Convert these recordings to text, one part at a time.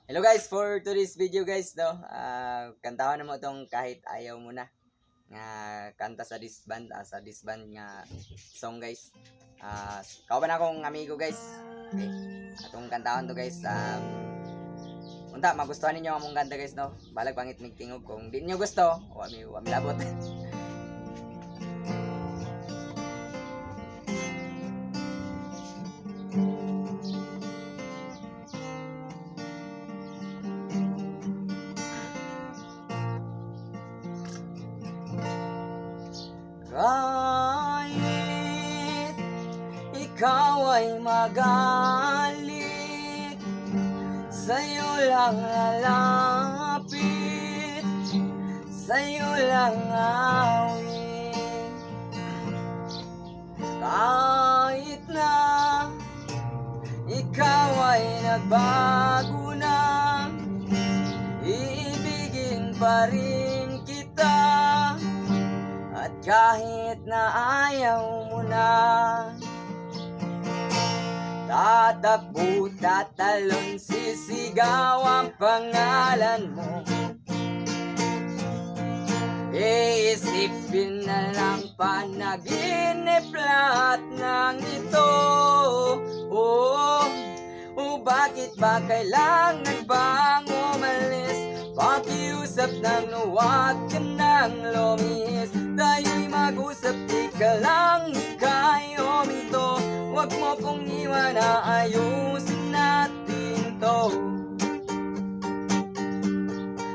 Hello guys, for today's video guys, no, kantahan na mo itong kahit ayaw mo na nga kanta sa disband, sa disband nga song guys. Kauban akong amigo guys. Okay. Atong kantahan to guys. Unta magustuhan ninyo among kanta guys, no. Balag pangit mig tingog kung di niyo gusto, wami labot. Kahit ikaw ay magalit, sa'yo lang lalapit, sa'yo lang awit. Kahit na ikaw ay nagbago na, iibigin pa rin kita. At kahit na ayaw mo na, tatakbo, tatalon, sisigaw ang pangalan mo. Iisipin na lang panaginip lahat ng ito. Bakit ba kailangan bang umalis? Pakiusap nang huwag ka nang lumihis. Tayo'y mag-usap, di ka lang ika'y huminto. Huwag mo kong iwan, ayusin natin to.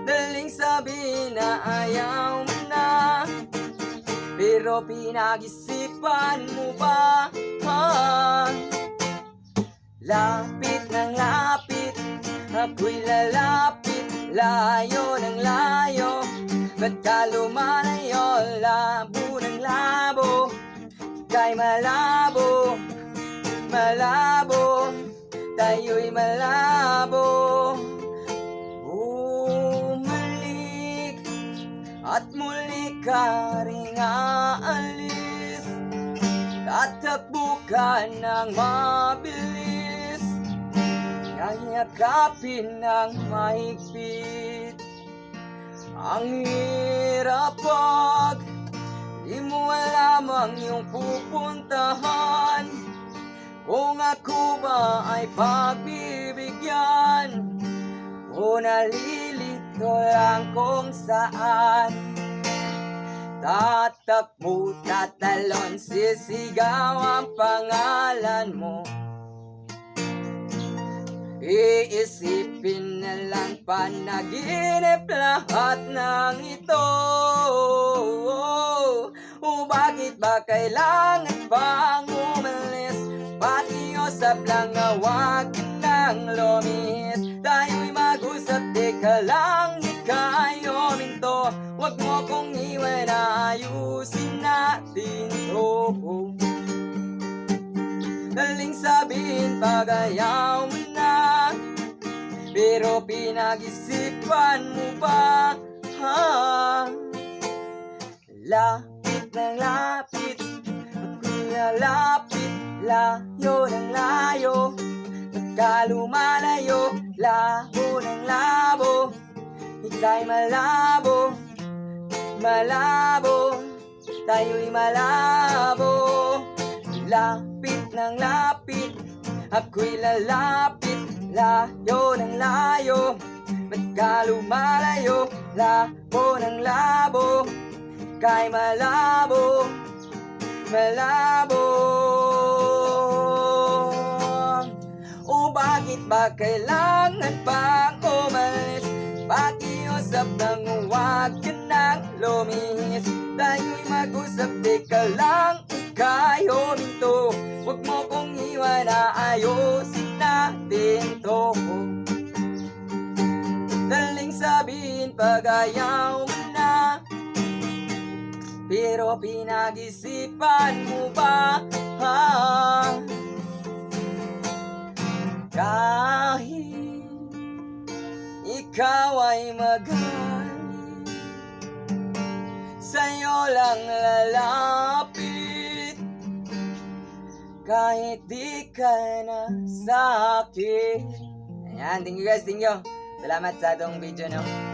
Daling sabihin na ayaw mo na, pero pinag-isipan mo ba? Lapit ng lapit, ako'y lalapit, layo ng layo. Ba't ka lumalayo, labo ng labo, kay malabo, malabo, tayo'y malabo. Bumalik at muli ka ring aalis, tatakbo ka ng mabilis, yakapin ng mahigpit. Ang hirap pag di mo alam ang iyong pupuntahan. Kung ako ba ay pagbibigyan, o nalilito lang kung saan. Tatakbo, tatalon, sisigaw ang pangalan mo. Iisipin na lang panaginip lahat ng ito. Bakit ba kailangan bang umalis? Pakiusap lang na huwag ka nang lumihis. Tayo'y mag-usap, di ka lang ika'y huminto. Huwag mo kong iwan, ayusin natin to. Daling sabihin pag ayaw mo na, pero pinag-isipan mo ba? Lapit ng lapit, ako'y lalapit, layo ng layo. Pagka lumalayo, labo ng labo, ika'y malabo, malabo, tayo'y malabo. Lapit ng lapit, ako'y lalapit, layo ng layo. Ba't ka lumalayo, labo ng labo, kay malabo, malabo. Bakit ba kailangan pang umalis? Pakiusap nang huwag ka nang lumihis. Tayo'y mag-usap, di ka lang ika'y huminto. Huwag mo kong iwan, ayusin natin to. Daling sabihin pag ayaw mo na, pero pinag-isipan mo ba? Kahit ikaw ay magalit, sa'yo lang lalapit, kahit di ka na sa'kin. Ayan, thank you guys, thank you. Salamat sa atong video no.